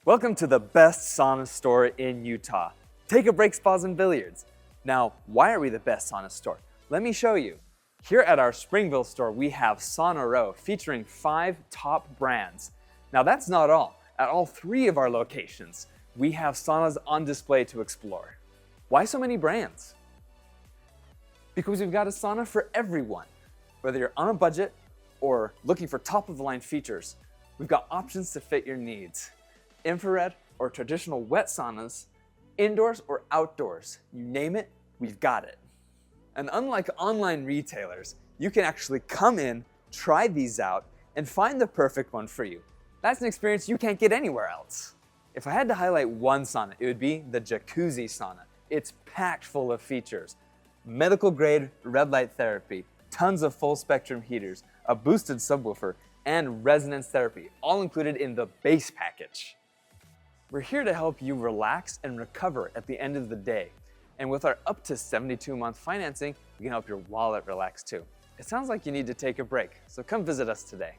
Welcome to the best sauna store in Utah. Take a Break Spas and Billiards. Now, why are we the best sauna store? Let me show you. Here at our Springville store, we have Sauna Row featuring 5 top brands. Now that's not all. At all 3 of our locations, we have saunas on display to explore. Why so many brands? Because we've got a sauna for everyone. Whether you're on a budget or looking for top-of-the-line features, we've got options to fit your needs. Infrared or traditional wet saunas, indoors or outdoors, you name it, we've got it. And unlike online retailers, you can actually come in, try these out, and find the perfect one for you. That's an experience you can't get anywhere else. If I had to highlight one sauna, it would be the jacuzzi sauna. It's packed full of features. Medical grade red light therapy, tons of full spectrum heaters, a boosted subwoofer, and resonance therapy, all included in the base package. We're here to help you relax and recover at the end of the day. And with our up to 72-month financing, we can help your wallet relax too. It sounds like you need to take a break, so come visit us today.